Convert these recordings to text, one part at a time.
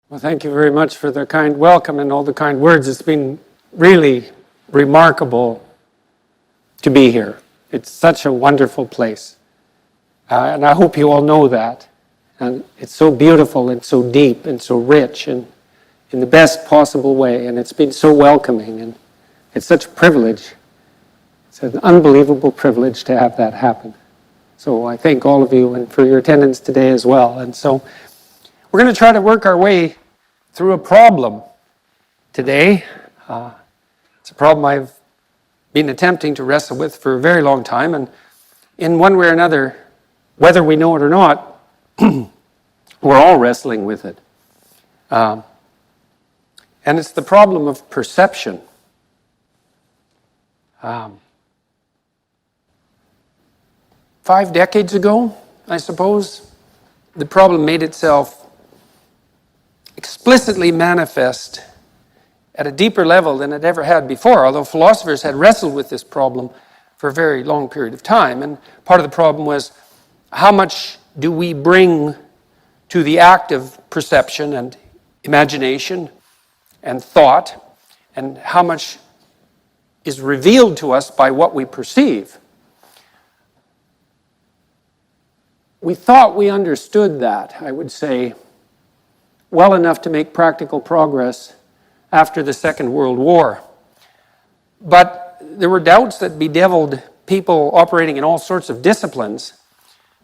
Well, thank you very much for the kind welcome and all the kind words. It's been really remarkable to be here. It's such a wonderful place. And I hope you all know that. And it's so beautiful and so deep and so rich and in the best possible way. And it's been so welcoming. And it's such a privilege. It's an unbelievable privilege to have that happen. So I thank all of you and for your attendance today as well. And so we're going to try to work our way through a problem today. It's a problem I've been attempting to wrestle with for a very long time, and in one way or another, whether we know it or not, we're all wrestling with it. And it's the problem of perception. 5 decades ago, I suppose, the problem made itself explicitly manifest at a deeper level than it ever had before, although philosophers had wrestled with this problem for a very long period of time. And part of the problem was, how much do we bring to the act of perception and imagination and thought, and how much is revealed to us by what we perceive? We thought we understood that, I would say, well enough to make practical progress after the Second World War. But there were doubts that bedeviled people operating in all sorts of disciplines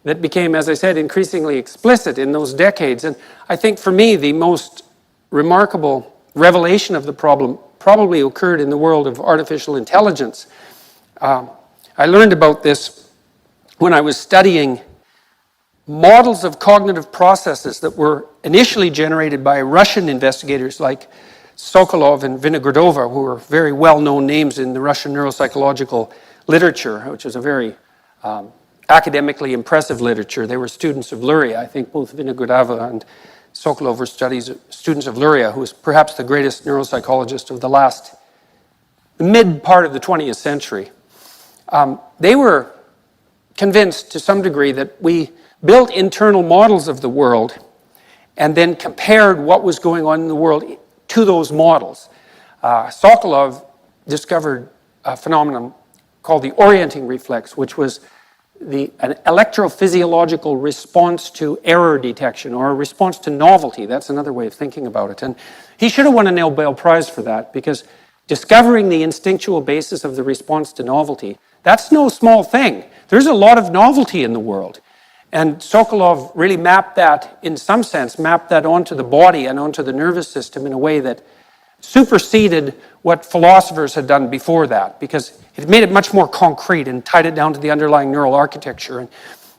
that became, as I said, increasingly explicit in those decades. And I think for me, the most remarkable revelation of the problem probably occurred in the world of artificial intelligence. I learned about this when I was studying models of cognitive processes that were initially generated by Russian investigators like Sokolov and Vinogradova, who were very well-known names in the Russian neuropsychological literature, which is a very academically impressive literature. They were students of Luria. I think both Vinogradova and Sokolov were students of Luria, who was perhaps the greatest neuropsychologist of the mid part of the 20th century. They were convinced to some degree that we built internal models of the world and then compared what was going on in the world to those models. Sokolov discovered a phenomenon called the orienting reflex, which was an electrophysiological response to error detection, or a response to novelty. That's another way of thinking about it. And he should have won a Nobel Prize for that, because discovering the instinctual basis of the response to novelty, that's no small thing. There's a lot of novelty in the world. And Sokolov really mapped that, in some sense, mapped that onto the body and onto the nervous system in a way that superseded what philosophers had done before that, because it made it much more concrete and tied it down to the underlying neural architecture. And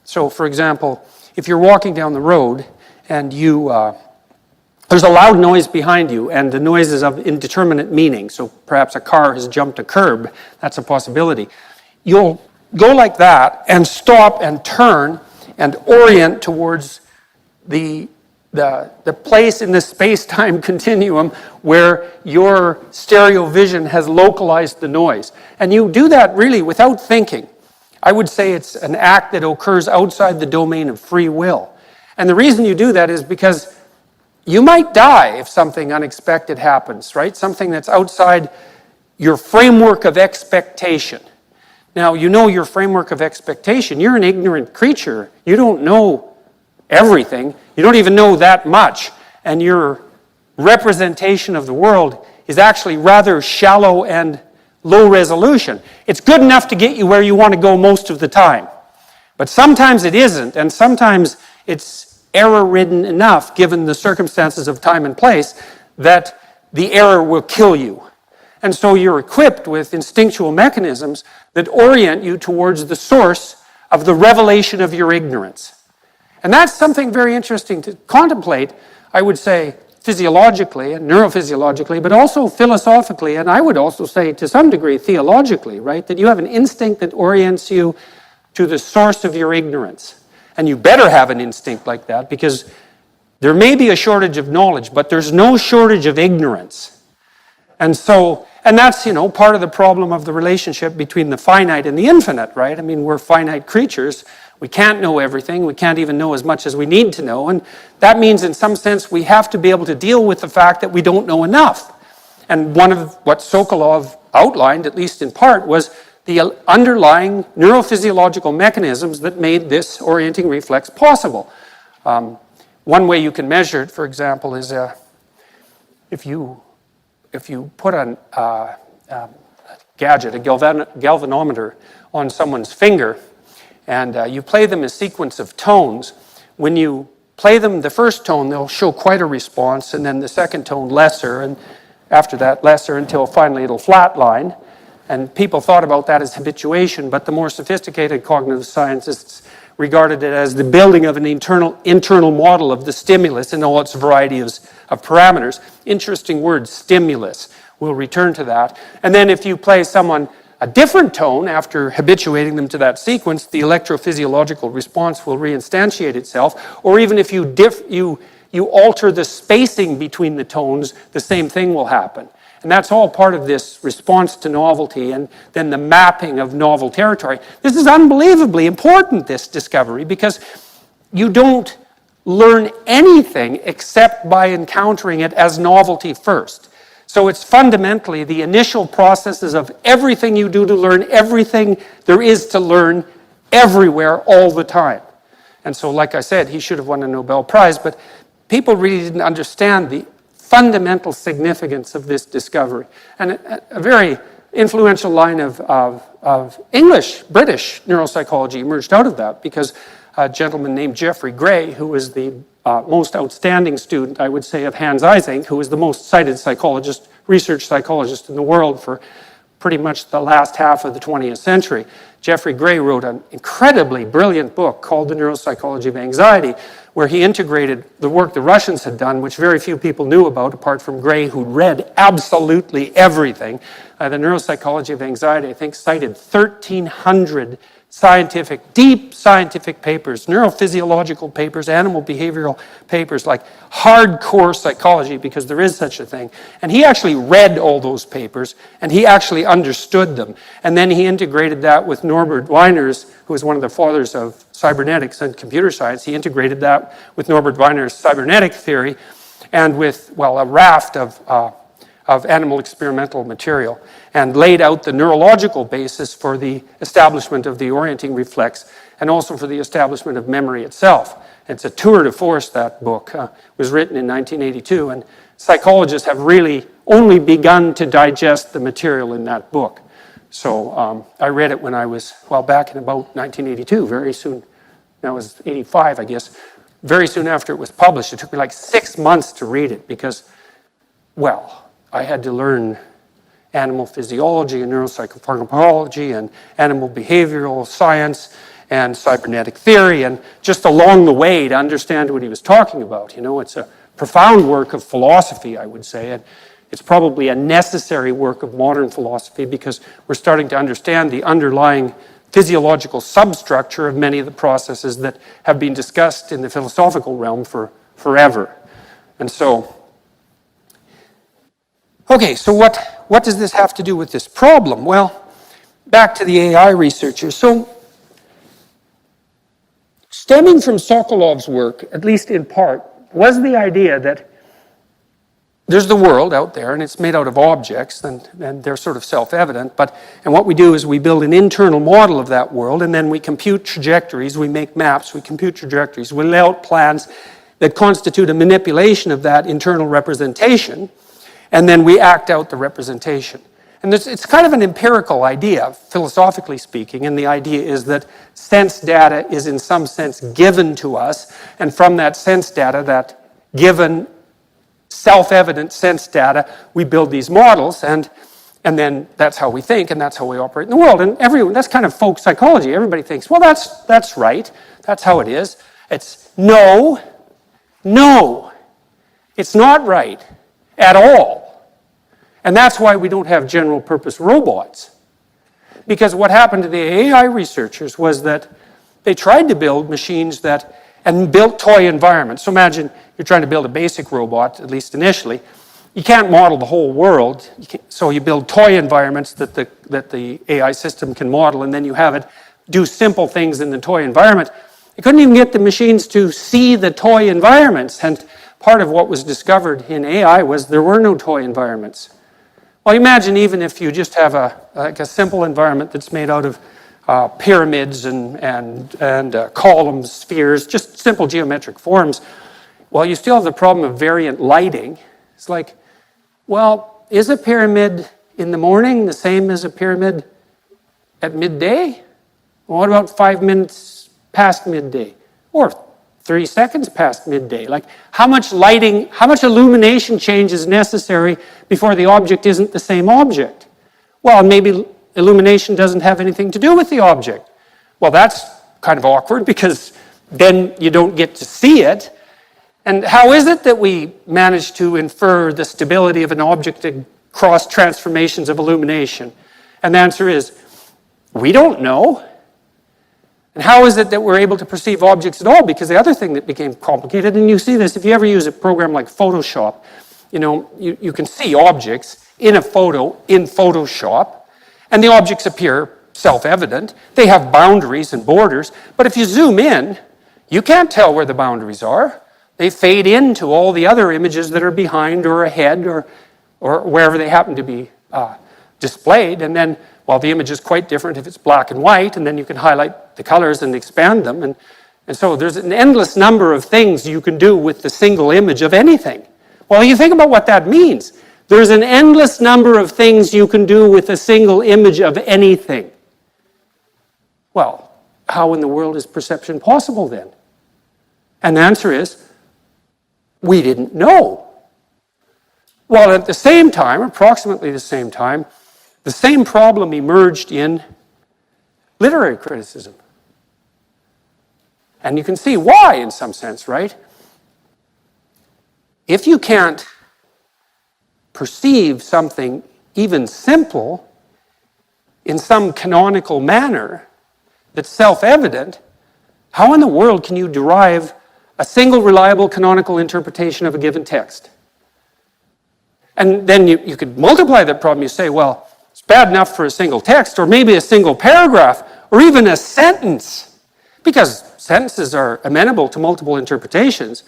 so, for example, if you're walking down the road and there's a loud noise behind you, and the noise is of indeterminate meaning, so perhaps a car has jumped a curb, that's a possibility. You'll go like that and stop and turn and orient towards the place in the space-time continuum where your stereo vision has localized the noise. And you do that really without thinking. I would say it's an act that occurs outside the domain of free will. And the reason you do that is because you might die if something unexpected happens, right? Something that's outside your framework of expectation. Now, you know your framework of expectation. You're an ignorant creature. You don't know everything. You don't even know that much. And your representation of the world is actually rather shallow and low resolution. It's good enough to get you where you want to go most of the time. But sometimes it isn't, and sometimes it's error-ridden enough, given the circumstances of time and place, that the error will kill you. And so you're equipped with instinctual mechanisms that orient you towards the source of the revelation of your ignorance. And that's something very interesting to contemplate, I would say, physiologically and neurophysiologically, but also philosophically, and I would also say to some degree theologically, right? That you have an instinct that orients you to the source of your ignorance. And you better have an instinct like that, because there may be a shortage of knowledge, but there's no shortage of ignorance. And that's, part of the problem of the relationship between the finite and the infinite, right? I mean, we're finite creatures We can't know everything. We can't even know as much as we need to know. And that means, in some sense, we have to be able to deal with the fact that we don't know enough. And one of what Sokolov outlined, at least in part, was the underlying neurophysiological mechanisms that made this orienting reflex possible. One way you can measure it, for example, is if you put a gadget, a galvanometer, on someone's finger, and you play them a sequence of tones. When you play them the first tone, they'll show quite a response, and then the second tone lesser, and after that lesser, until finally it'll flatline. And people thought about that as habituation, but the more sophisticated cognitive scientists regarded it as the building of an internal model of the stimulus in all its variety of parameters. Interesting word, stimulus. We'll return to that. And then if you play someone a different tone after habituating them to that sequence, the electrophysiological response will reinstantiate itself. Or even if you alter the spacing between the tones, the same thing will happen. And that's all part of this response to novelty and then the mapping of novel territory. This is unbelievably important, this discovery, because you don't learn anything except by encountering it as novelty first. So it's fundamentally the initial processes of everything you do to learn everything there is to learn everywhere all the time. And so, like I said, he should have won a Nobel Prize, but people really didn't understand the fundamental significance of this discovery. And a very influential line of English, British neuropsychology emerged out of that, because a gentleman named Geoffrey Gray, who was the most outstanding student, I would say, of Hans Eysenck, who was the most cited psychologist, research psychologist in the world for pretty much the last half of the 20th century. Geoffrey Gray wrote an incredibly brilliant book called The Neuropsychology of Anxiety, where he integrated the work the Russians had done, which very few people knew about, apart from Gray, who read absolutely everything. The Neuropsychology of Anxiety, I think, cited 1,300 deep scientific papers, neurophysiological papers, animal behavioral papers, like hardcore psychology, because there is such a thing. And he actually read all those papers, and he actually understood them. And then he integrated that with Norbert Weiner's, who is one of the fathers of cybernetics and computer science. He integrated that with Norbert Weiner's cybernetic theory and with, well, a raft of animal experimental material, and laid out the neurological basis for the establishment of the orienting reflex and also for the establishment of memory itself. It's a tour de force, that book. Was written in 1982, and psychologists have really only begun to digest the material in that book. So I read it when I was, well, back in about 1982, very soon. That was 85, I guess. Very soon after it was published. It took me like 6 months to read it because, well, I had to learn animal physiology and neuropsychopharmacology and animal behavioral science and cybernetic theory, and just along the way to understand what he was talking about. You know, it's a profound work of philosophy, I would say, and it's probably a necessary work of modern philosophy because we're starting to understand the underlying physiological substructure of many of the processes that have been discussed in the philosophical realm for forever. And so, okay, so what does this have to do with this problem? Well, back to the AI researchers. So, stemming from Sokolov's work, at least in part, was the idea that there's the world out there, and it's made out of objects, and they're sort of self-evident, and what we do is we build an internal model of that world, and then we compute trajectories, we make maps, we compute trajectories, we lay out plans that constitute a manipulation of that internal representation, and then we act out the representation. And it's kind of an empirical idea, philosophically speaking, and the idea is that sense data is in some sense given to us, and from that sense data, that given self-evident sense data, we build these models, and then that's how we think, and that's how we operate in the world. And that's kind of folk psychology. Everybody thinks, well, that's right, that's how it is. It's no, it's not right at all. And that's why we don't have general purpose robots. Because what happened to the AI researchers was that they tried to build machines and built toy environments. So imagine you're trying to build a basic robot, at least initially. You can't model the whole world, so you build toy environments that the AI system can model, and then you have it do simple things in the toy environment. They couldn't even get the machines to see the toy environments. And part of what was discovered in AI was there were no toy environments. Well, imagine even if you just have a simple environment that's made out of pyramids and columns, spheres, just simple geometric forms. Well, you still have the problem of variant lighting. It's like, well, is a pyramid in the morning the same as a pyramid at midday? Well, what about 5 minutes past midday? Or 30 seconds past midday? Like, how much lighting, how much illumination change is necessary before the object isn't the same object? Well, maybe illumination doesn't have anything to do with the object. Well, that's kind of awkward because then you don't get to see it. And how is it that we manage to infer the stability of an object across transformations of illumination? And the answer is, we don't know. And how is it that we're able to perceive objects at all? Because the other thing that became complicated, and you see this, if you ever use a program like Photoshop, you can see objects in a photo in Photoshop, and the objects appear self-evident. They have boundaries and borders, but if you zoom in, you can't tell where the boundaries are. They fade into all the other images that are behind or ahead or wherever they happen to be displayed. And then, well, the image is quite different if it's black and white, and then you can highlight the colors and expand them. And so there's an endless number of things you can do with the single image of anything. Well, you think about what that means. There's an endless number of things you can do with a single image of anything. Well, how in the world is perception possible then? And the answer is, we didn't know. Well, at the same time, approximately the same time, the same problem emerged in literary criticism. And you can see why in some sense, right? If you can't perceive something even simple in some canonical manner that's self-evident, how in the world can you derive a single reliable canonical interpretation of a given text? And then you could multiply that problem. You say, well, it's bad enough for a single text, or maybe a single paragraph, or even a sentence, because sentences are amenable to multiple interpretations,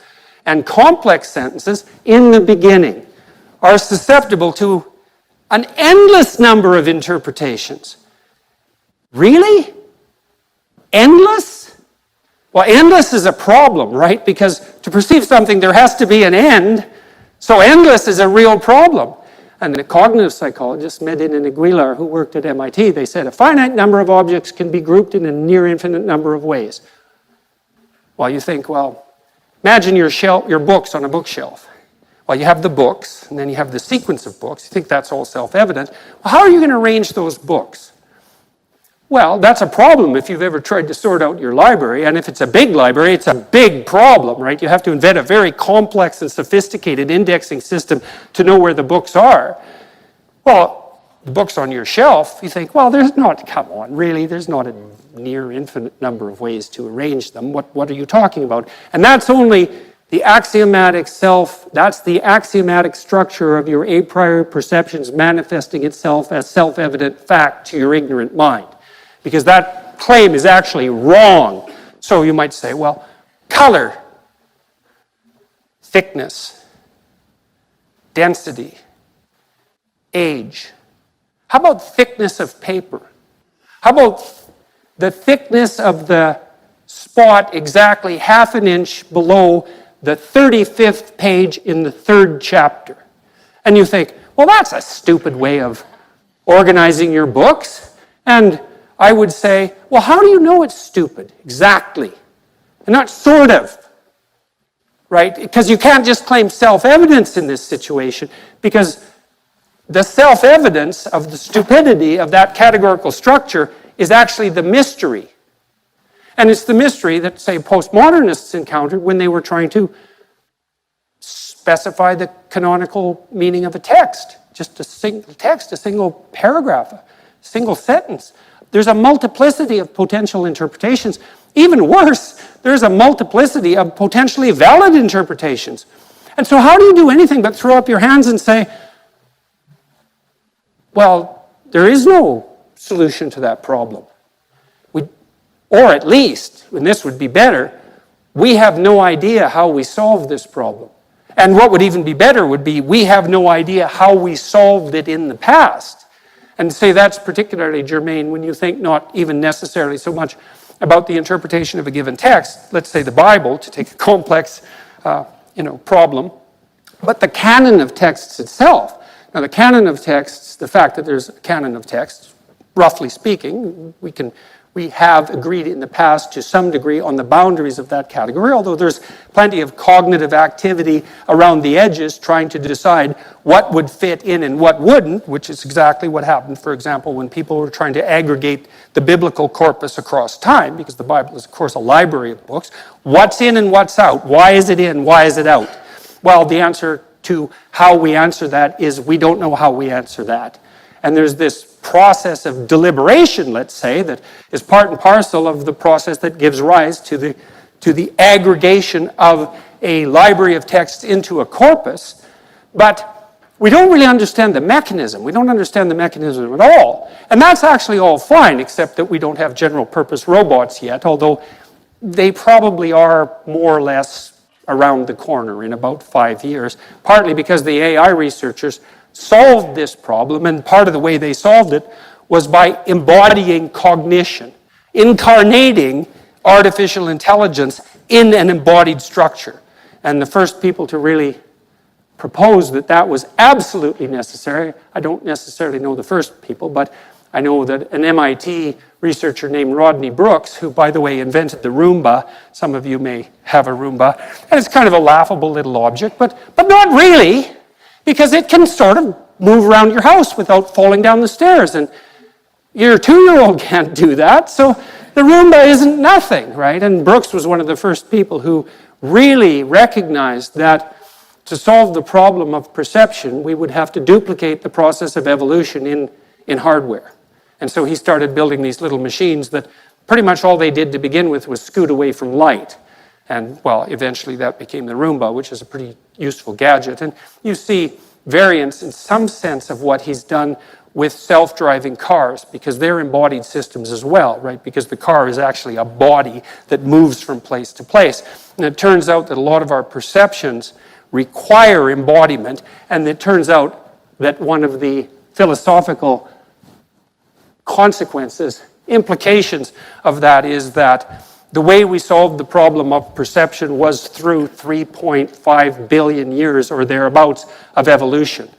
and complex sentences in the beginning are susceptible to an endless number of interpretations. Really? Endless? Well, endless is a problem, right? Because to perceive something, there has to be an end. So endless is a real problem. And the cognitive psychologist, Medin and Aguilar, who worked at MIT, they said a finite number of objects can be grouped in a near infinite number of ways. Well, you think, well, imagine your books on a bookshelf. Well, you have the books, and then you have the sequence of books. You think that's all self-evident. Well, how are you going to arrange those books? Well, that's a problem if you've ever tried to sort out your library, and if it's a big library, it's a big problem, right? You have to invent a very complex and sophisticated indexing system to know where the books are. Well, the books on your shelf, you think, well, there's not a near infinite number of ways to arrange them. What are you talking about? And that's only the axiomatic self, that's the axiomatic structure of your a priori perceptions manifesting itself as self-evident fact to your ignorant mind. Because that claim is actually wrong. So you might say, well, color, thickness, density, age. How about thickness of paper? How about the thickness of the spot exactly half an inch below the 35th page in the 3rd chapter? And you think, well, that's a stupid way of organizing your books. And I would say, well, how do you know it's stupid? Exactly. And not sort of. Right? Because you can't just claim self-evidence in this situation, because the self-evidence of the stupidity of that categorical structure is actually the mystery. And it's the mystery that, say, postmodernists encountered when they were trying to specify the canonical meaning of a text. Just a single text, a single paragraph, a single sentence. There's a multiplicity of potential interpretations. Even worse, there's a multiplicity of potentially valid interpretations. And so how do you do anything but throw up your hands and say, well, there is no solution to that problem. Or at least, and this would be better, we have no idea how we solve this problem. And what would even be better would be we have no idea how we solved it in the past. And say that's particularly germane when you think not even necessarily so much about the interpretation of a given text, let's say the Bible, to take a complex problem, but the canon of texts itself. Now the canon of texts, the fact that there's a canon of texts, roughly speaking, we have agreed in the past to some degree on the boundaries of that category, although there's plenty of cognitive activity around the edges trying to decide what would fit in and what wouldn't, which is exactly what happened, for example, when people were trying to aggregate the biblical corpus across time, because the Bible is, of course, a library of books. What's in and what's out? Why is it in? Why is it out? Well, the answer to how we answer that is we don't know how we answer that. And there's this process of deliberation, let's say, that is part and parcel of the process that gives rise to the aggregation of a library of texts into a corpus. But we don't really understand the mechanism. We don't understand the mechanism at all. And that's actually all fine, except that we don't have general purpose robots yet, although they probably are more or less around the corner in about 5 years, partly because the AI researchers solved this problem, and part of the way they solved it was by embodying cognition, incarnating artificial intelligence in an embodied structure. And the first people to really propose that that was absolutely necessary, I don't necessarily know the first people, but I know that an MIT researcher named Rodney Brooks, who, by the way, invented the Roomba. Some of you may have a Roomba, and it's kind of a laughable little object, but not really, because it can sort of move around your house without falling down the stairs. And your 2-year-old can't do that, so the Roomba isn't nothing, right? And Brooks was one of the first people who really recognized that to solve the problem of perception, we would have to duplicate the process of evolution in hardware. And so he started building these little machines that pretty much all they did to begin with was scoot away from light. And, well, eventually that became the Roomba, which is a pretty useful gadget. And you see variants in some sense of what he's done with self-driving cars, because they're embodied systems as well, right? Because the car is actually a body that moves from place to place. And it turns out that a lot of our perceptions require embodiment, and it turns out that one of the philosophical consequences, implications of that is that the way we solved the problem of perception was through 3.5 billion years or thereabouts of evolution.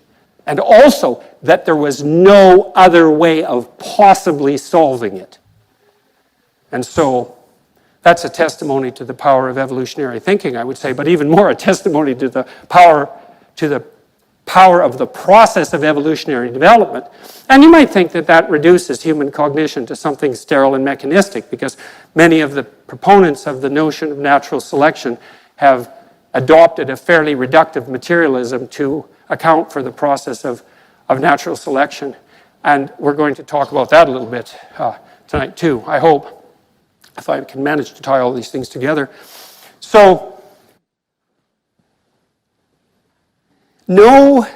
And also that there was no other way of possibly solving it. And so that's a testimony to the power of evolutionary thinking, I would say, but even more a testimony to the power of the process of evolutionary development. And you might think that that reduces human cognition to something sterile and mechanistic, because many of the proponents of the notion of natural selection have adopted a fairly reductive materialism to account for the process of natural selection. And we're going to talk about that a little bit tonight too, I hope, if I can manage to tie all these things together. So, no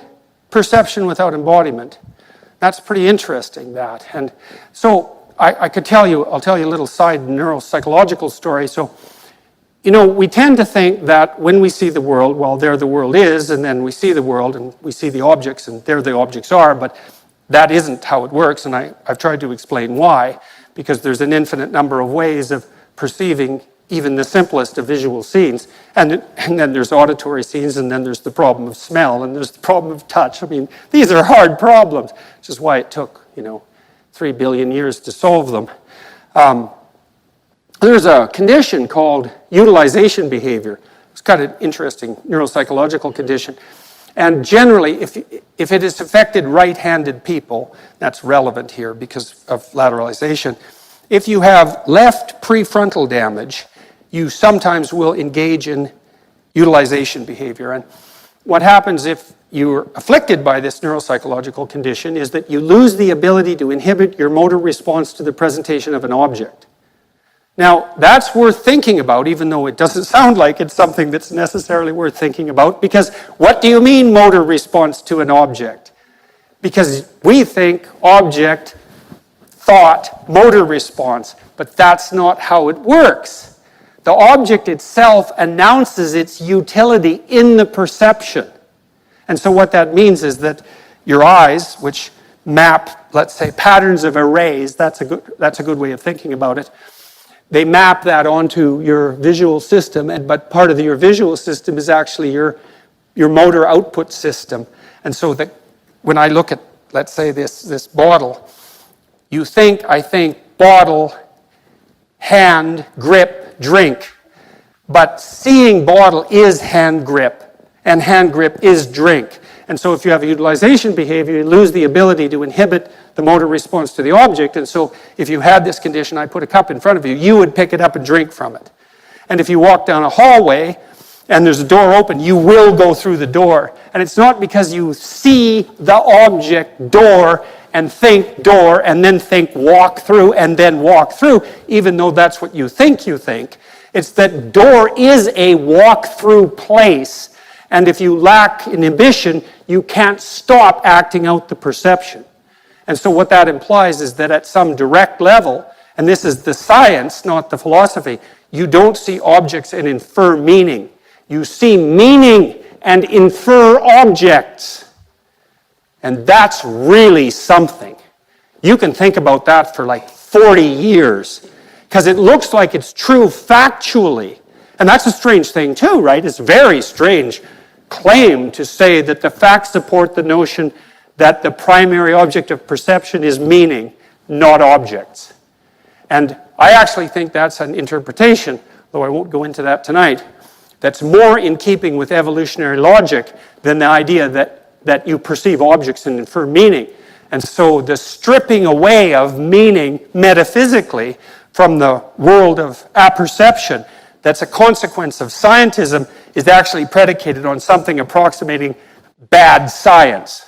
perception without embodiment. That's pretty interesting, that. And so I'll tell you a little side neuropsychological story. So, we tend to think that when we see the world, well, there the world is, and then we see the world and we see the objects and there the objects are, but that isn't how it works, and I've tried to explain why, because there's an infinite number of ways of perceiving even the simplest of visual scenes. And then there's auditory scenes, and then there's the problem of smell, and there's the problem of touch. I mean, these are hard problems, which is why it took, 3 billion years to solve them. There's a condition called utilization behavior. It's kind of an interesting neuropsychological condition. And generally, if it has affected right-handed people, that's relevant here because of lateralization. If you have left prefrontal damage, you sometimes will engage in utilization behavior. And what happens if you're afflicted by this neuropsychological condition is that you lose the ability to inhibit your motor response to the presentation of an object. Now, that's worth thinking about, even though it doesn't sound like it's something that's necessarily worth thinking about, because what do you mean motor response to an object? Because we think object, thought, motor response, but that's not how it works. The object itself announces its utility in the perception. And so what that means is that your eyes, which map, let's say, patterns of arrays, that's a good way of thinking about it, they map that onto your visual system, but part of your visual system is actually your motor output system. And so when I look at, let's say, this bottle, I think bottle, hand, grip, drink. But seeing bottle is hand grip, and hand grip is drink. And so if you have a utilization behavior, you lose the ability to inhibit the motor response to the object. And so if you had this condition, I put a cup in front of you, you would pick it up and drink from it. And if you walk down a hallway and there's a door open, you will go through the door. And it's not because you see the object door and think door and then think walk through and then walk through, even though that's what you think. It's that door is a walk-through place. And if you lack inhibition, you can't stop acting out the perception. And so what that implies is that at some direct level, and this is the science, not the philosophy, you don't see objects and infer meaning. You see meaning and infer objects. And that's really something. You can think about that for like 40 years, because it looks like it's true factually. And that's a strange thing too, right? It's a very strange claim to say that the facts support the notion that the primary object of perception is meaning, not objects. And I actually think that's an interpretation, though I won't go into that tonight, that's more in keeping with evolutionary logic than the idea that you perceive objects and infer meaning. And so the stripping away of meaning metaphysically from the world of apperception that's a consequence of scientism is actually predicated on something approximating bad science.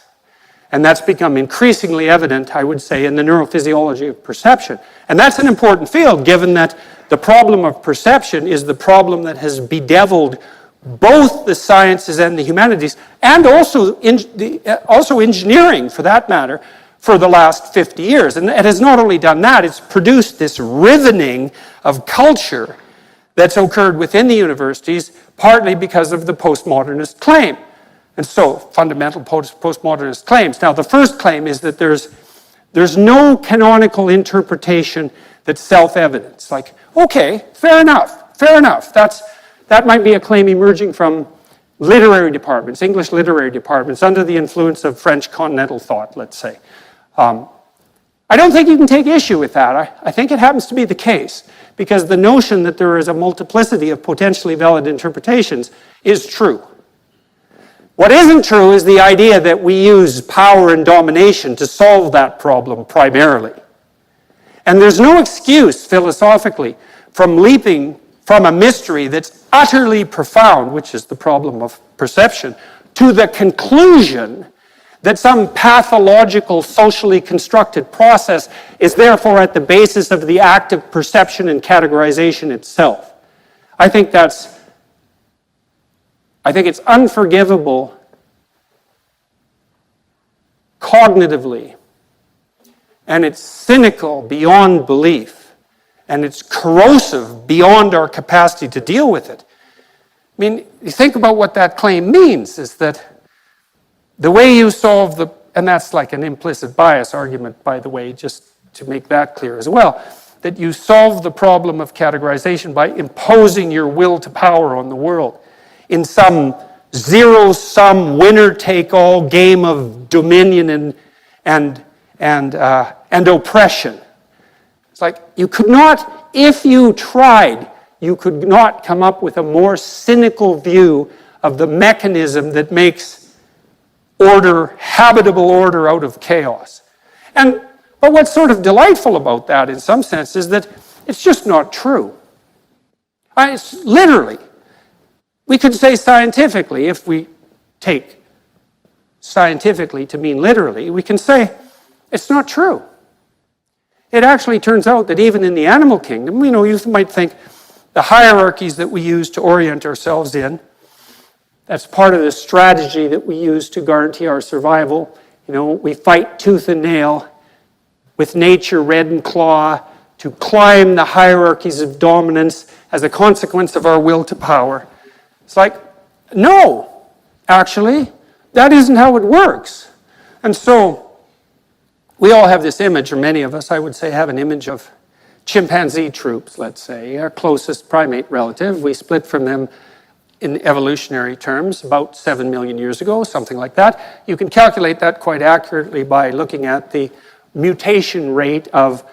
And that's become increasingly evident, I would say, in the neurophysiology of perception. And that's an important field, given that the problem of perception is the problem that has bedeviled both the sciences and the humanities, and also engineering, for that matter, for the last 50 years. And it has not only done that, it's produced this riveting of culture that's occurred within the universities, partly because of the postmodernist claim. And so, fundamental postmodernist claims. Now, the first claim is that there's no canonical interpretation that's self-evident. It's like, okay, fair enough. That might be a claim emerging from literary departments, English literary departments, under the influence of French continental thought, let's say. I don't think you can take issue with that. I think it happens to be the case, because the notion that there is a multiplicity of potentially valid interpretations is true. What isn't true is the idea that we use power and domination to solve that problem primarily. And there's no excuse, philosophically, from leaping from a mystery that's utterly profound, which is the problem of perception, to the conclusion that some pathological, socially constructed process is therefore at the basis of the act of perception and categorization itself. I think it's unforgivable cognitively, and it's cynical beyond belief, and it's corrosive beyond our capacity to deal with it. I mean, you think about what that claim means, is that the way you solve and that's like an implicit bias argument, by the way, just to make that clear as well, that you solve the problem of categorization by imposing your will to power on the world in some zero-sum, winner-take-all game of dominion and oppression. It's like you could not, if you tried, you could not come up with a more cynical view of the mechanism that makes order, habitable order out of chaos. But what's sort of delightful about that, in some sense, is that it's just not true. It's literally. We could say scientifically, if we take scientifically to mean literally, we can say it's not true. It actually turns out that even in the animal kingdom, you might think the hierarchies that we use to orient ourselves in, that's part of the strategy that we use to guarantee our survival. We fight tooth and nail with nature red and claw, to climb the hierarchies of dominance as a consequence of our will to power. It's like, no, actually, that isn't how it works. And so, we all have this image, or many of us, I would say, have an image of chimpanzee troops, let's say, our closest primate relative. We split from them in evolutionary terms about 7 million years ago, something like that. You can calculate that quite accurately by looking at the mutation rate of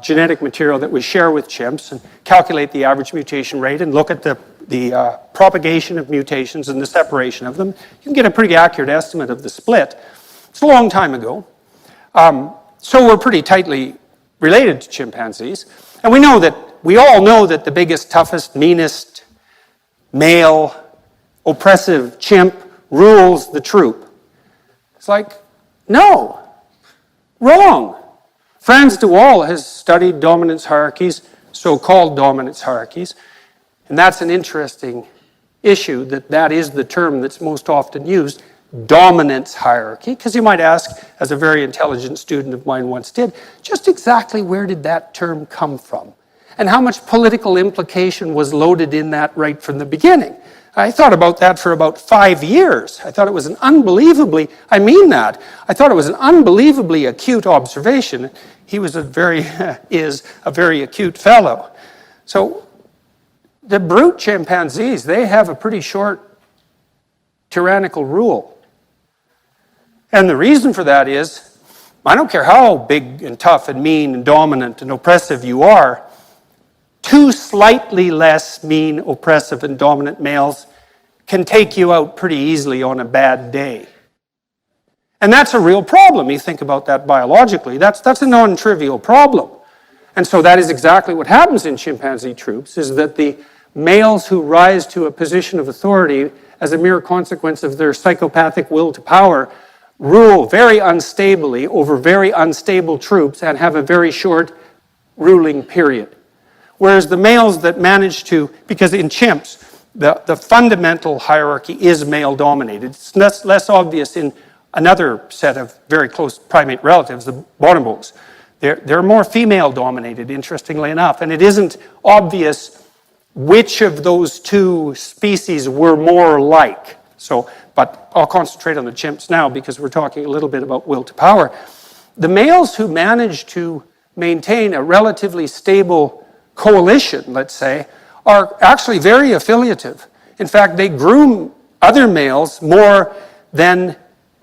genetic material that we share with chimps and calculate the average mutation rate and look at the propagation of mutations and the separation of them. You can get a pretty accurate estimate of the split. It's a long time ago. So we're pretty tightly related to chimpanzees. And we all know that the biggest, toughest, meanest, male, oppressive chimp rules the troop. It's like, no, wrong. Frans de Waal has studied dominance hierarchies, so-called dominance hierarchies, and that's an interesting issue, that is the term that's most often used, dominance hierarchy, because you might ask, as a very intelligent student of mine once did, just exactly where did that term come from? And how much political implication was loaded in that right from the beginning? I thought about that for about 5 years. I thought it was an unbelievably acute observation. He was is a very acute fellow. So the brute chimpanzees, they have a pretty short tyrannical rule. And the reason for that is, I don't care how big and tough and mean and dominant and oppressive you are, two slightly less mean, oppressive, and dominant males can take you out pretty easily on a bad day. And that's a real problem. You think about that biologically. That's a non-trivial problem. And so that is exactly what happens in chimpanzee troops, is that the males who rise to a position of authority as a mere consequence of their psychopathic will to power rule very unstably over very unstable troops and have a very short ruling period. Whereas the males that manage to, because in chimps, the fundamental hierarchy is male-dominated. It's less obvious in another set of very close primate relatives, the bonobos. They're more female-dominated, interestingly enough, and it isn't obvious which of those two species were more like. But I'll concentrate on the chimps now because we're talking a little bit about will to power. The males who manage to maintain a relatively stable coalition, let's say, are actually very affiliative. In fact, they groom other males more than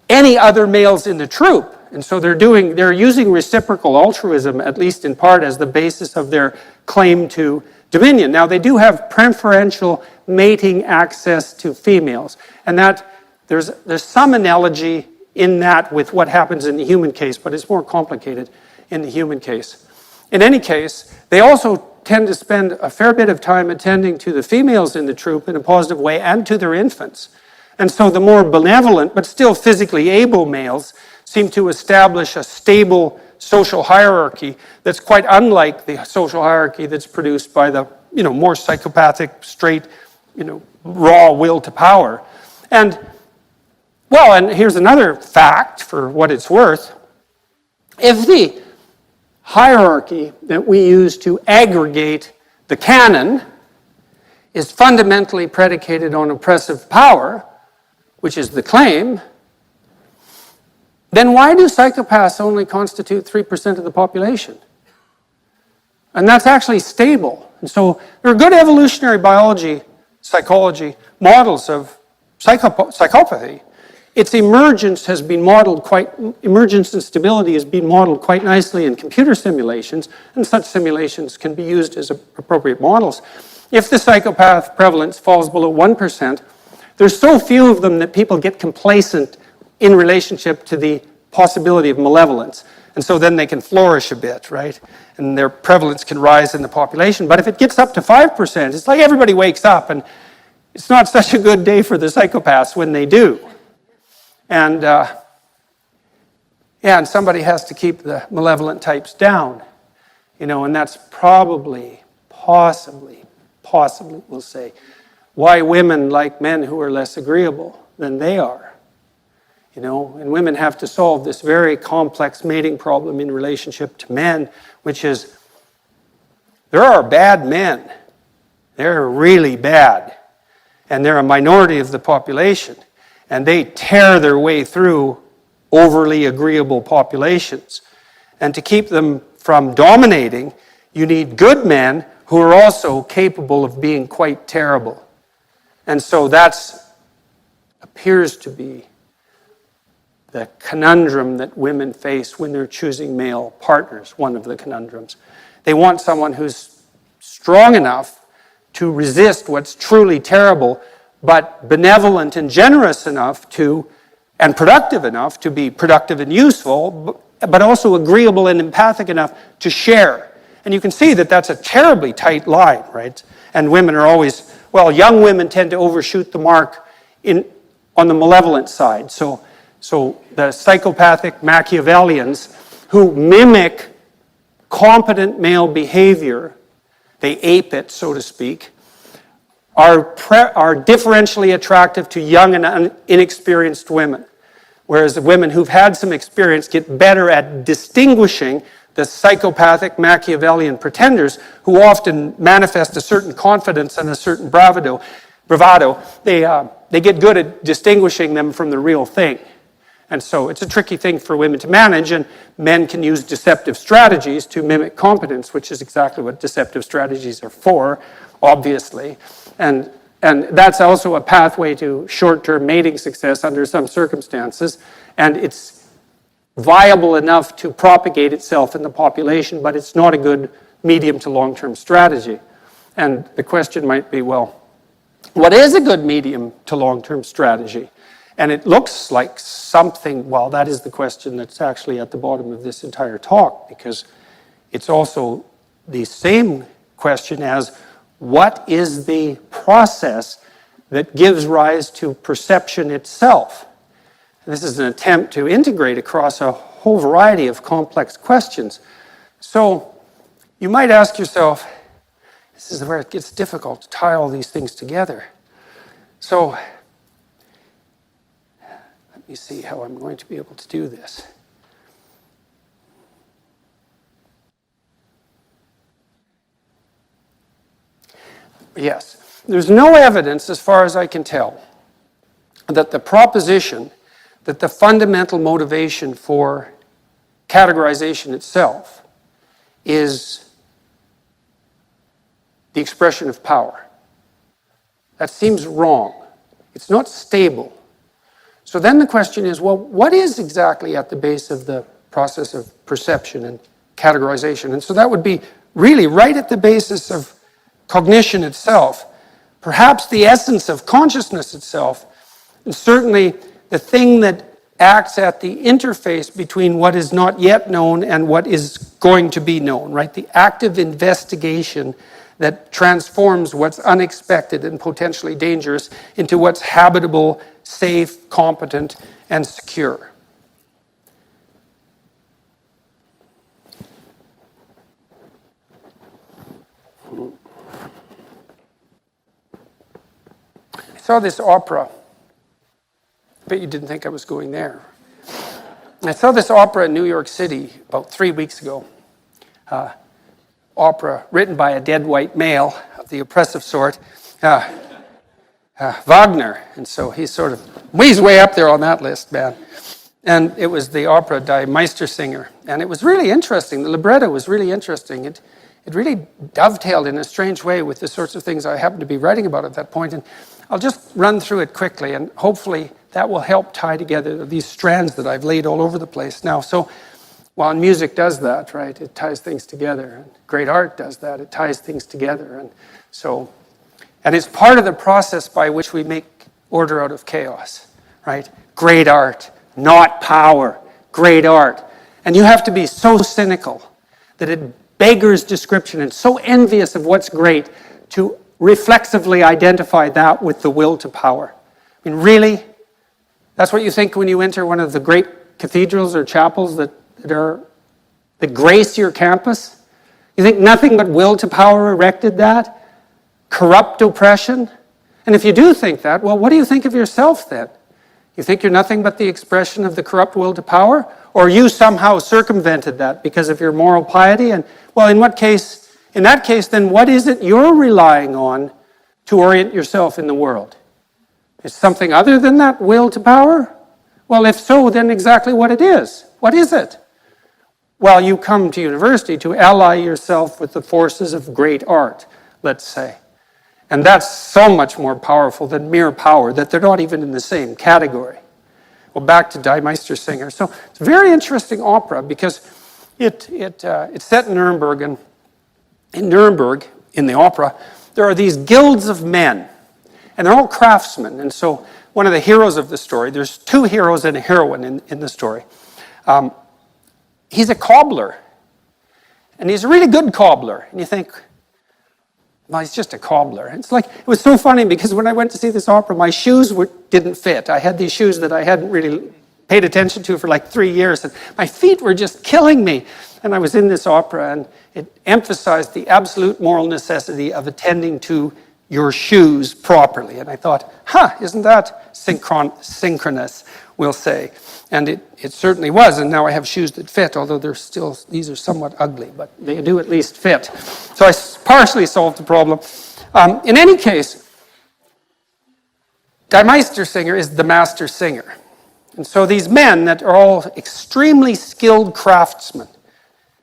any other males in the troop. And so they're using reciprocal altruism, at least in part, as the basis of their claim to dominion. Now, they do have preferential mating access to females. And that there's some analogy in that with what happens in the human case, but it's more complicated in the human case. In any case, they also tend to spend a fair bit of time attending to the females in the troop in a positive way and to their infants. And so the more benevolent but still physically able males seem to establish a stable social hierarchy that's quite unlike the social hierarchy that's produced by the more psychopathic, straight, raw will to power. And here's another fact for what it's worth. If the hierarchy that we use to aggregate the canon is fundamentally predicated on oppressive power, which is the claim, then why do psychopaths only constitute 3% of the population? And that's actually stable. And so there are good evolutionary biology, psychology models of psychopathy. Its emergence and stability has been modeled quite nicely in computer simulations, and such simulations can be used as appropriate models. If the psychopath prevalence falls below 1%, there's so few of them that people get complacent in relationship to the possibility of malevolence. And so then they can flourish a bit, right? And their prevalence can rise in the population. But if it gets up to 5%, it's like everybody wakes up, and it's not such a good day for the psychopaths when they do. And and somebody has to keep the malevolent types down, and that's possibly, we'll say, why women like men who are less agreeable than they are. and women have to solve this very complex mating problem in relationship to men, which is there are bad men. They're really bad. And they're a minority of the population. And they tear their way through overly agreeable populations. And to keep them from dominating, you need good men who are also capable of being quite terrible. And so that appears to be the conundrum that women face when they're choosing male partners, one of the conundrums. They want someone who's strong enough to resist what's truly terrible, but benevolent and generous enough and productive enough to be productive and useful, but also agreeable and empathic enough to share. And you can see that that's a terribly tight line, right? And women are always, young women tend to overshoot the mark on the malevolent side. So the psychopathic Machiavellians who mimic competent male behavior, they ape it, so to speak, are differentially attractive to young and inexperienced women. Whereas the women who've had some experience get better at distinguishing the psychopathic Machiavellian pretenders who often manifest a certain confidence and a certain bravado. They get good at distinguishing them from the real thing. And so it's a tricky thing for women to manage, and men can use deceptive strategies to mimic competence, which is exactly what deceptive strategies are for, obviously. And that's also a pathway to short-term mating success under some circumstances, and it's viable enough to propagate itself in the population, but it's not a good medium to long-term strategy. And the question might be, what is a good medium to long-term strategy? And it looks like something, that is the question that's actually at the bottom of this entire talk, because it's also the same question as what is the process that gives rise to perception itself? And this is an attempt to integrate across a whole variety of complex questions. So you might ask yourself, this is where it gets difficult to tie all these things together. So let me see how I'm going to be able to do this. Yes, there's no evidence, as far as I can tell, that the proposition that the fundamental motivation for categorization itself is the expression of power. That seems wrong. It's not stable. So then the question is, what is exactly at the base of the process of perception and categorization? And so that would be really right at the basis of cognition itself, perhaps the essence of consciousness itself, and certainly the thing that acts at the interface between what is not yet known and what is going to be known, right? The active investigation that transforms what's unexpected and potentially dangerous into what's habitable, safe, competent, and secure. I saw this opera. I bet you didn't think I was going there. I saw this opera in New York City about 3 weeks ago. Opera written by a dead white male of the oppressive sort, Wagner. And so he's way up there on that list, man. And it was the opera Die Meistersinger. And it was really interesting. The libretto was really interesting. It really dovetailed in a strange way with the sorts of things I happened to be writing about at that point. And I'll just run through it quickly, and hopefully that will help tie together these strands that I've laid all over the place now. So while music does that, right, it ties things together. And great art does that. It ties things together. And it's part of the process by which we make order out of chaos, right? Great art, not power. Great art. And you have to be so cynical that it beggars description and so envious of what's great to reflexively identify that with the will to power. I mean, really? That's what you think when you enter one of the great cathedrals or chapels that grace your campus? You think nothing but will to power erected that? Corrupt oppression? And if you do think that, what do you think of yourself then? You think you're nothing but the expression of the corrupt will to power? Or you somehow circumvented that because of your moral piety? And, well, in that case, then what is it you're relying on to orient yourself in the world? Is something other than that will to power? Well, if so, then exactly what it is. What is it? Well, you come to university to ally yourself with the forces of great art, let's say. And that's so much more powerful than mere power, that they're not even in the same category. Well, back to Die Meistersinger. So it's a very interesting opera because it's set in Nuremberg, and in Nuremberg, in the opera, there are these guilds of men, and they're all craftsmen. And so one of the heroes of the story, there's two heroes and a heroine in the story. He's a cobbler, and he's a really good cobbler. And you think, well, he's just a cobbler. It's like, it was so funny because when I went to see this opera, my shoes didn't fit. I had these shoes that I hadn't really paid attention to for like 3 years, and my feet were just killing me. And I was in this opera, and it emphasized the absolute moral necessity of attending to your shoes properly. And I thought, isn't that synchronous, we'll say. And it certainly was, and now I have shoes that fit, although these are somewhat ugly, but they do at least fit. So I partially solved the problem. In any case, Die Meistersinger is the master singer. And so these men that are all extremely skilled craftsmen.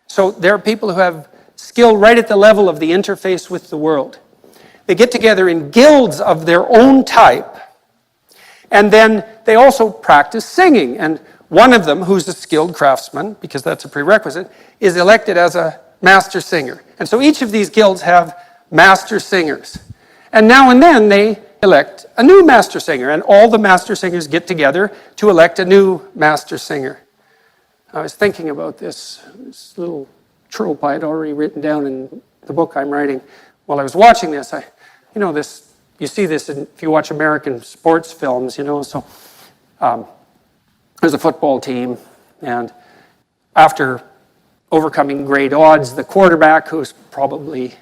So they're people who have skill right at the level of the interface with the world. They get together in guilds of their own type, and then they also practice singing. And one of them, who's a skilled craftsman, because that's a prerequisite, is elected as a master singer. And so each of these guilds have master singers. And now and then they elect a new master singer, and all the master singers get together to elect a new master singer. I was thinking about this little trope I had already written down in the book I'm writing. While I was watching this, you see this if you watch American sports films, so there's a football team, and after overcoming great odds, the quarterback, who's probably,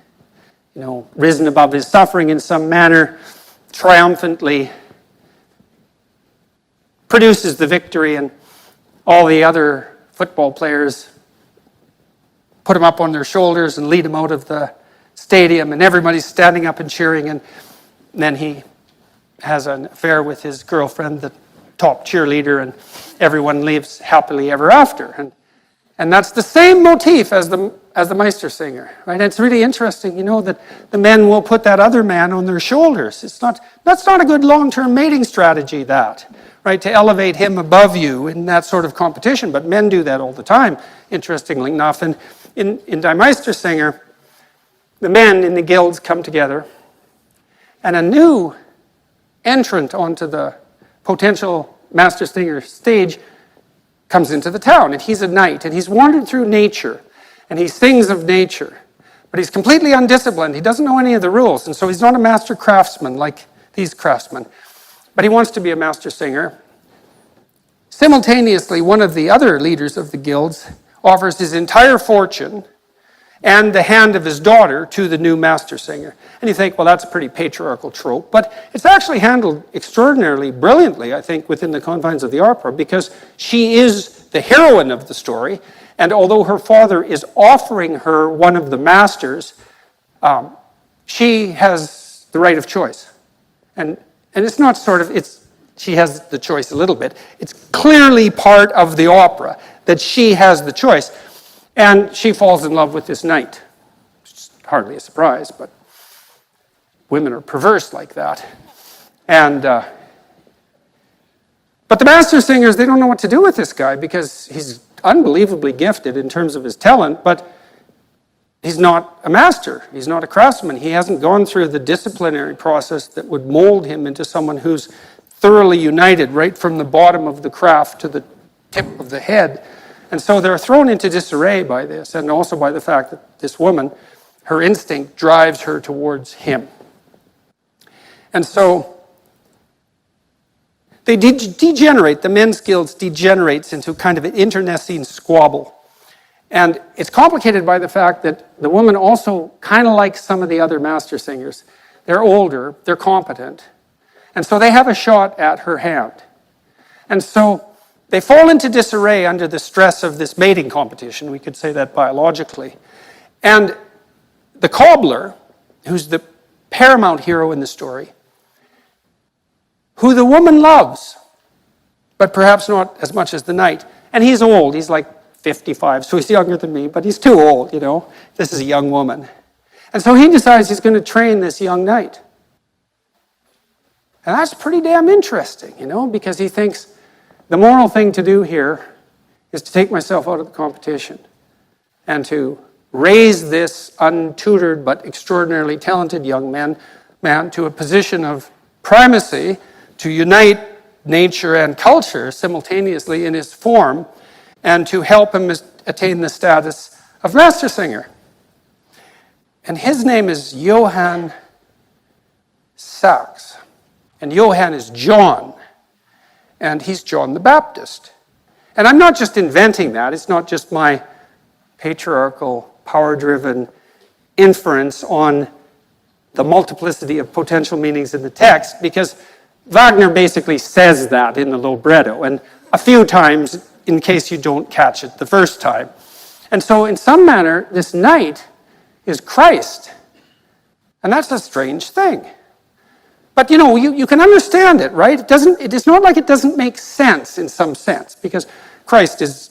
risen above his suffering in some manner, triumphantly produces the victory, and all the other football players put him up on their shoulders and lead him out of the stadium, and everybody's standing up and cheering, and then he has an affair with his girlfriend, the top cheerleader, and everyone lives happily ever after. And that's the same motif as the Meistersinger, right? And it's really interesting, that the men will put that other man on their shoulders. That's not a good long-term mating strategy, right? To elevate him above you in that sort of competition. But men do that all the time, interestingly enough. And in Die Meistersinger, the men in the guilds come together, and a new entrant onto the potential master singer stage comes into the town, and he's a knight, and he's wandered through nature, and he sings of nature, but he's completely undisciplined. He doesn't know any of the rules, and so he's not a master craftsman like these craftsmen, but he wants to be a master singer. Simultaneously, one of the other leaders of the guilds offers his entire fortune and the hand of his daughter to the new master singer. And you think, well, that's a pretty patriarchal trope, but it's actually handled extraordinarily brilliantly, I think, within the confines of the opera, because she is the heroine of the story, and although her father is offering her one of the masters, she has the right of choice. And it's not she has the choice a little bit. It's clearly part of the opera that she has the choice. And she falls in love with this knight. It's hardly a surprise, but women are perverse like that. But the master singers, they don't know what to do with this guy because he's unbelievably gifted in terms of his talent, but he's not a master. He's not a craftsman. He hasn't gone through the disciplinary process that would mold him into someone who's thoroughly united right from the bottom of the craft to the tip of the head. And so they're thrown into disarray by this, and also by the fact that this woman, her instinct drives her towards him. And so they degenerate, the men's guilds degenerates into kind of an internecine squabble. And it's complicated by the fact that the woman also kind of like some of the other master singers. They're older, they're competent, and so they have a shot at her hand. And so they fall into disarray under the stress of this mating competition. We could say that biologically. And the cobbler, who's the paramount hero in the story, who the woman loves, but perhaps not as much as the knight. And he's old. He's like 55, so he's younger than me, but he's too old, you know. This is a young woman. And so he decides he's going to train this young knight. And that's pretty damn interesting, you know, because he thinks the moral thing to do here is to take myself out of the competition and to raise this untutored but extraordinarily talented young man to a position of primacy, to unite nature and culture simultaneously in his form, and to help him attain the status of master singer. And his name is Johann Sachs. And Johann is John. And he's John the Baptist. And I'm not just inventing that. It's not just my patriarchal, power-driven inference on the multiplicity of potential meanings in the text, because Wagner basically says that in the libretto, and a few times in case you don't catch it the first time. And so in some manner, this knight is Christ. And that's a strange thing. But you know, you can understand it, right? It's not like it doesn't make sense in some sense, because Christ is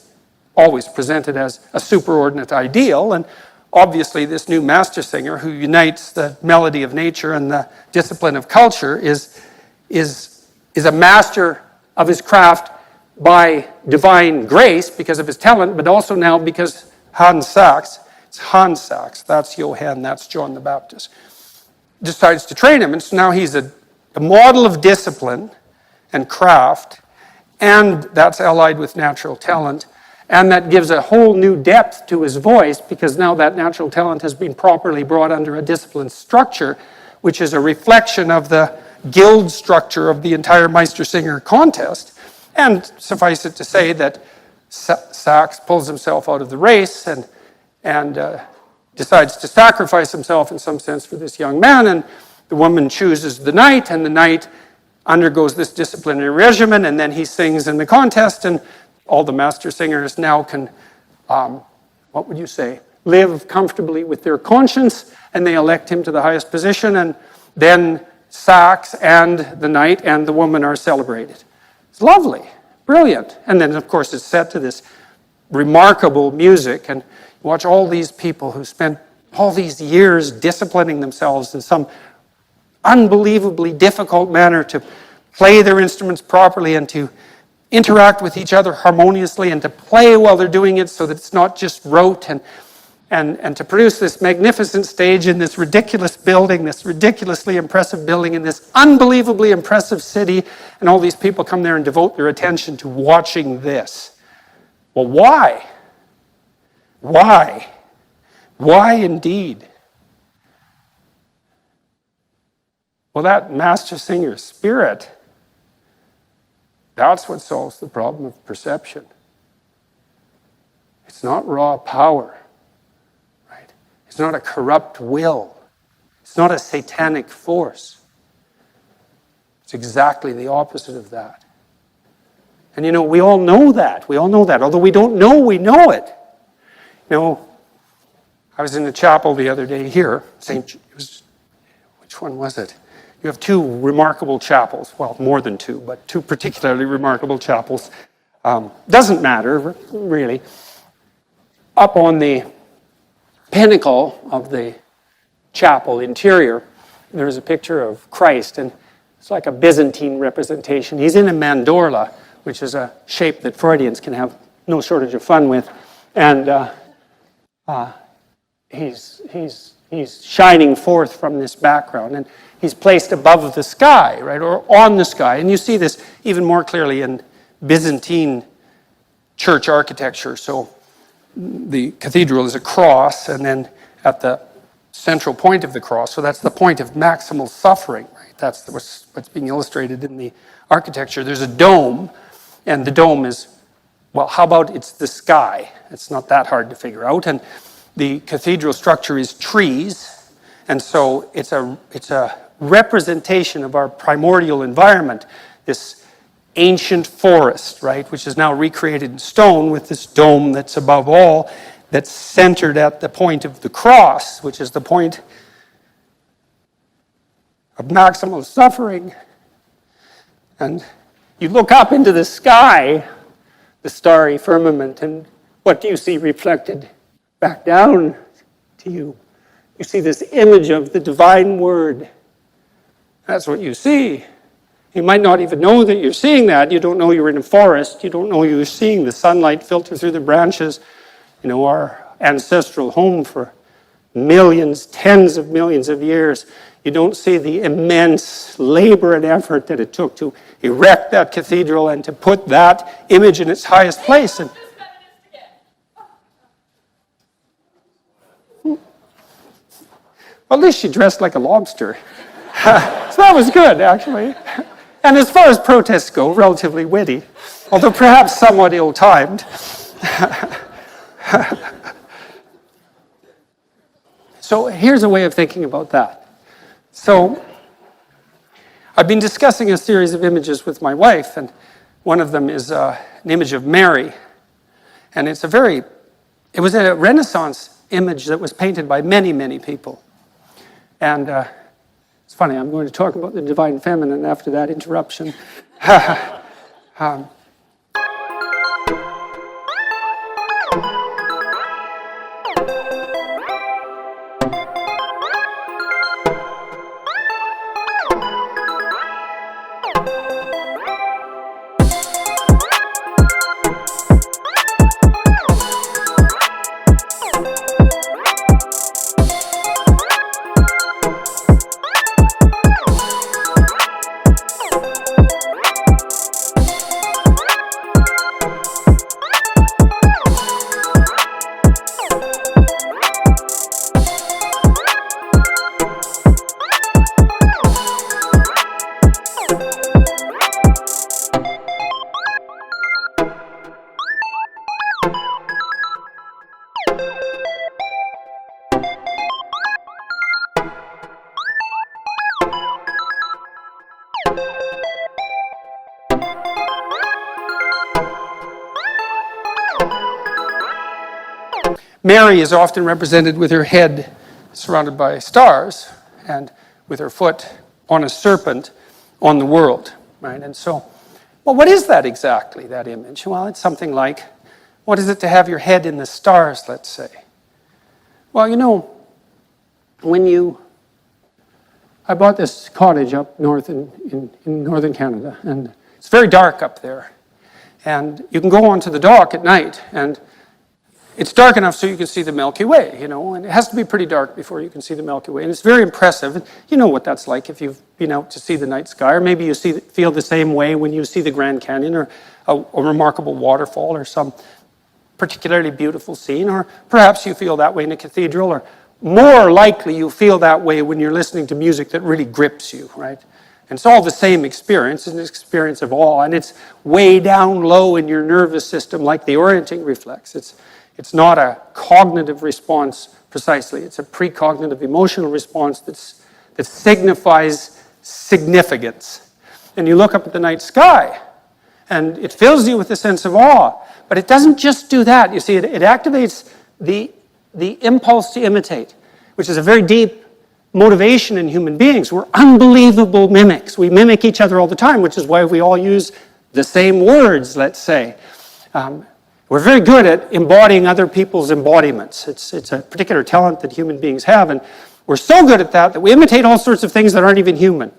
always presented as a superordinate ideal, and obviously this new master singer who unites the melody of nature and the discipline of culture is a master of his craft by divine grace because of his talent, but also now because Hans Sachs, that's Johann, that's John the Baptist, decides to train him. And so now he's a model of discipline and craft, and that's allied with natural talent. And that gives a whole new depth to his voice, because now that natural talent has been properly brought under a disciplined structure, which is a reflection of the guild structure of the entire Meistersinger contest. And suffice it to say that Sachs pulls himself out of the race and decides to sacrifice himself in some sense for this young man, and the woman chooses the knight, and the knight undergoes this disciplinary regimen, and then he sings in the contest, and all the master singers now can, what would you say, live comfortably with their conscience, and they elect him to the highest position, and then Sachs and the knight and the woman are celebrated. It's lovely, brilliant. And then, of course, it's set to this remarkable music, and you watch all these people who spent all these years disciplining themselves in some unbelievably difficult manner to play their instruments properly and to interact with each other harmoniously and to play while they're doing it so that it's not just rote, and to produce this magnificent stage in this ridiculous building, this ridiculously impressive building in this unbelievably impressive city, and all these people come there and devote their attention to watching this. Well, why? Why? Why indeed? Well, that master singer's spirit, that's what solves the problem of perception. It's not raw power, right? It's not a corrupt will. It's not a satanic force. It's exactly the opposite of that. And you know, we all know that. We all know that. Although we don't know, we know it. You know, I was in the chapel the other day here. Which one was it? You have two remarkable chapels. Well, more than two, but two particularly remarkable chapels. Doesn't matter, really. Up on the pinnacle of the chapel interior, there's a picture of Christ, and it's like a Byzantine representation. He's in a mandorla, which is a shape that Freudians can have no shortage of fun with. And he's shining forth from this background, and he's placed above the sky, right, or on the sky. And you see this even more clearly in Byzantine church architecture. So the cathedral is a cross, and then at the central point of the cross, so that's the point of maximal suffering, right? That's what's being illustrated in the architecture. There's a dome, and the dome is, well, how about it's the sky? It's not that hard to figure out. And the cathedral structure is trees, and so it's a representation of our primordial environment, this ancient forest, right, which is now recreated in stone with this dome that's above all, that's centered at the point of the cross, which is the point of maximal suffering. And you look up into the sky, the starry firmament, and what do you see reflected back down to you? You see this image of the divine word. That's what you see. You might not even know that you're seeing that. You don't know you're in a forest. You don't know you're seeing the sunlight filter through the branches. You know, our ancestral home for millions, tens of millions of years. You don't see the immense labor and effort that it took to erect that cathedral and to put that image in its highest place. And well, at least she dressed like a lobster. So that was good, actually. And as far as protests go, relatively witty, although perhaps somewhat ill-timed. So here's a way of thinking about that. So I've been discussing a series of images with my wife, and one of them is an image of Mary. And it was a Renaissance image that was painted by many, many people. And it's funny, I'm going to talk about the divine feminine after that interruption. Mary is often represented with her head surrounded by stars and with her foot on a serpent on the world, right? And so, well, what is that exactly, that image? Well, it's something like, what is it to have your head in the stars, let's say? Well, you know, I bought this cottage up north in northern Canada, and it's very dark up there. And you can go onto the dock at night, and it's dark enough so you can see the Milky Way, you know, and it has to be pretty dark before you can see the Milky Way. And it's very impressive. And you know what that's like if you've been out to see the night sky, or maybe you feel the same way when you see the Grand Canyon or a remarkable waterfall or some particularly beautiful scene, or perhaps you feel that way in a cathedral, or more likely you feel that way when you're listening to music that really grips you, right? And it's all the same experience. It's an experience of awe, and it's way down low in your nervous system like the orienting reflex. It's not a cognitive response precisely. It's a precognitive emotional response that signifies significance. And you look up at the night sky, and it fills you with a sense of awe. But it doesn't just do that. You see, it activates the impulse to imitate, which is a very deep motivation in human beings. We're unbelievable mimics. We mimic each other all the time, which is why we all use the same words, let's say. We're very good at embodying other people's embodiments. It's a particular talent that human beings have, and we're so good at that we imitate all sorts of things that aren't even human.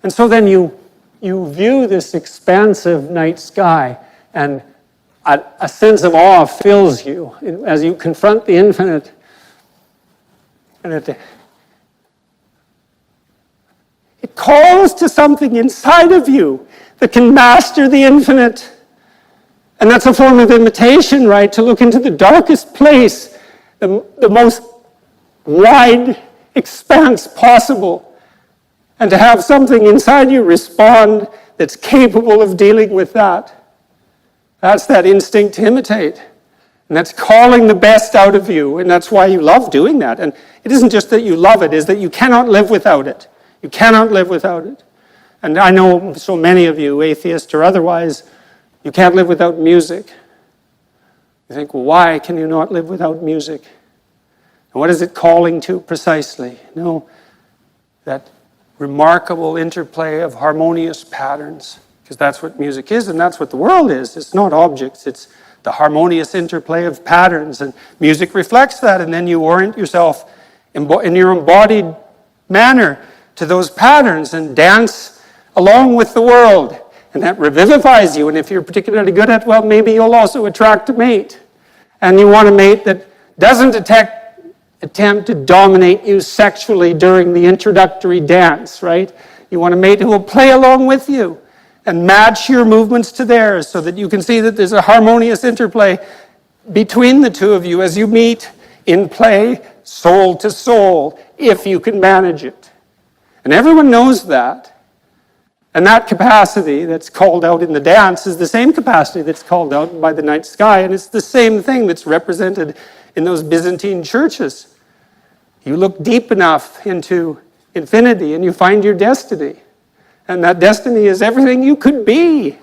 And so then you view this expansive night sky, and a sense of awe fills you as you confront the infinite. And it calls to something inside of you that can master the infinite. And that's a form of imitation, right? To look into the darkest place, the most wide expanse possible, and to have something inside you respond that's capable of dealing with that. That's that instinct to imitate. And that's calling the best out of you, and that's why you love doing that. And it isn't just that you love it, it's that you cannot live without it. You cannot live without it. And I know so many of you, atheist or otherwise, you can't live without music. You think, well, why can you not live without music? And what is it calling to precisely? That remarkable interplay of harmonious patterns, because that's what music is and that's what the world is. It's not objects, it's the harmonious interplay of patterns, and music reflects that, and then you orient yourself in your embodied manner to those patterns and dance along with the world, and that revivifies you. And if you're particularly good at, well, maybe you'll also attract a mate, and you want a mate that doesn't attempt to dominate you sexually during the introductory dance, right? You want a mate who will play along with you and match your movements to theirs, so that you can see that there's a harmonious interplay between the two of you as you meet in play, soul to soul, if you can manage it. And everyone knows that. And that capacity that's called out in the dance is the same capacity that's called out by the night sky, and it's the same thing that's represented in those Byzantine churches. You look deep enough into infinity and you find your destiny. And that destiny is everything you could be.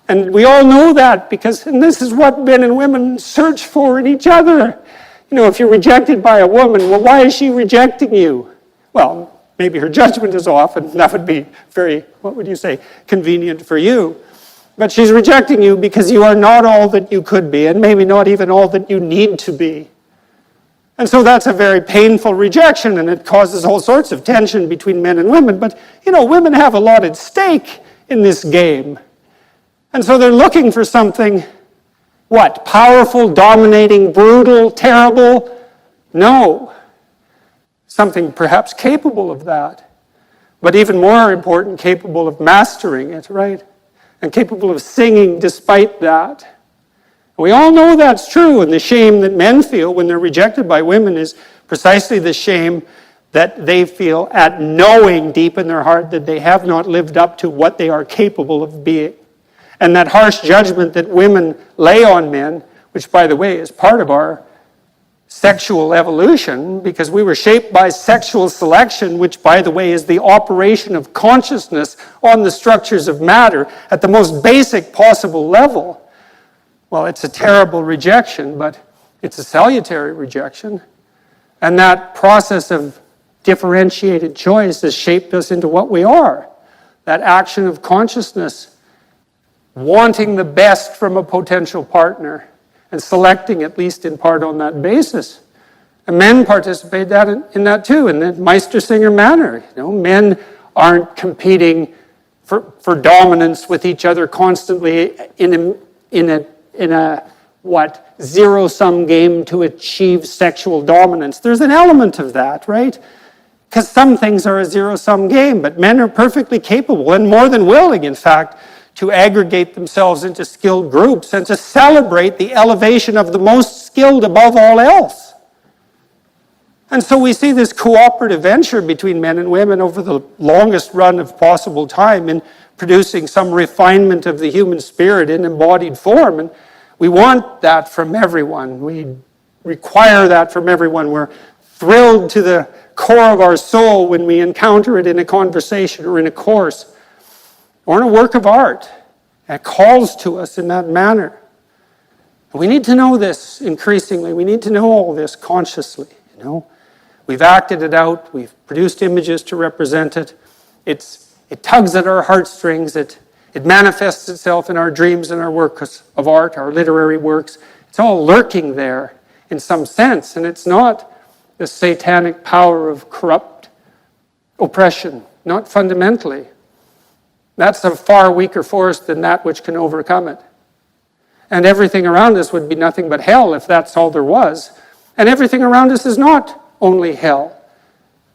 And we all know that, and this is what men and women search for in each other. If you're rejected by a woman, well, why is she rejecting you? Well, maybe her judgment is off, and that would be very, convenient for you. But she's rejecting you because you are not all that you could be, and maybe not even all that you need to be. And so that's a very painful rejection, and it causes all sorts of tension between men and women. But, women have a lot at stake in this game. And so they're looking for something, what? Powerful, dominating, brutal, terrible? No. Something perhaps capable of that. But even more important, capable of mastering it, right? And capable of singing despite that. We all know that's true, and the shame that men feel when they're rejected by women is precisely the shame that they feel at knowing deep in their heart that they have not lived up to what they are capable of being. And that harsh judgment that women lay on men, which, by the way, is part of our sexual evolution, because we were shaped by sexual selection, which, by the way, is the operation of consciousness on the structures of matter at the most basic possible level. Well, it's a terrible rejection, but it's a salutary rejection. And that process of differentiated choice has shaped us into what we are. That action of consciousness, wanting the best from a potential partner, and selecting, at least in part, on that basis. And men participate in that too, in the Meistersinger manner. Men aren't competing for dominance with each other constantly in a zero-sum game to achieve sexual dominance. There's an element of that, right? Because some things are a zero-sum game, but men are perfectly capable and more than willing, in fact, to aggregate themselves into skilled groups and to celebrate the elevation of the most skilled above all else. And so we see this cooperative venture between men and women over the longest run of possible time in producing some refinement of the human spirit in embodied form. And we want that from everyone. We require that from everyone. We're thrilled to the core of our soul when we encounter it in a conversation or in a course or in a work of art. It calls to us in that manner. We need to know this increasingly. We need to know all this consciously. We've acted it out. We've produced images to represent it. It tugs at our heartstrings. It manifests itself in our dreams and our works of art, our literary works. It's all lurking there in some sense, and it's not the satanic power of corrupt oppression, not fundamentally. That's a far weaker force than that which can overcome it. And everything around us would be nothing but hell if that's all there was. And everything around us is not only hell.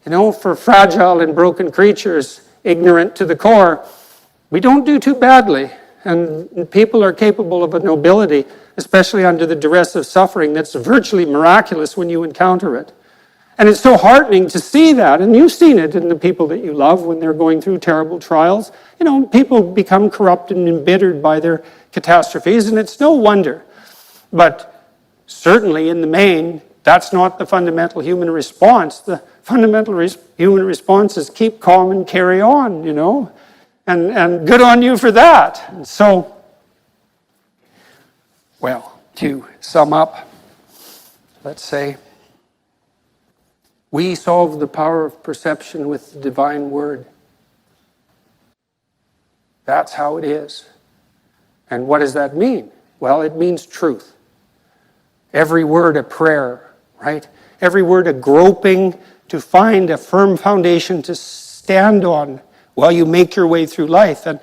For fragile and broken creatures, ignorant to the core, we don't do too badly. And people are capable of a nobility, especially under the duress of suffering, that's virtually miraculous when you encounter it. And it's so heartening to see that, and you've seen it in the people that you love when they're going through terrible trials. People become corrupt and embittered by their catastrophes, and it's no wonder. But certainly in the main, that's not the fundamental human response. The fundamental human response is keep calm and carry on, And good on you for that. And so, well, to sum up, let's say, we solve the power of perception with the divine word. That's how it is. And what does that mean? Well, it means truth. Every word a prayer, right? Every word a groping to find a firm foundation to stand on while you make your way through life. And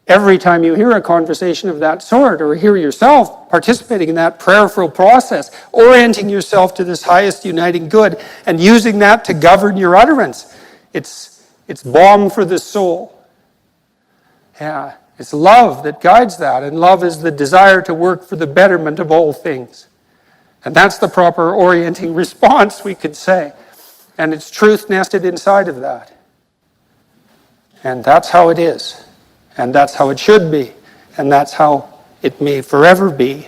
every time you hear a conversation of that sort, or hear yourself participating in that prayerful process, orienting yourself to this highest uniting good, and using that to govern your utterance, it's balm for the soul. Yeah, it's love that guides that, and love is the desire to work for the betterment of all things. And that's the proper orienting response, we could say. And it's truth nested inside of that. And that's how it is. And that's how it should be. And that's how it may forever be.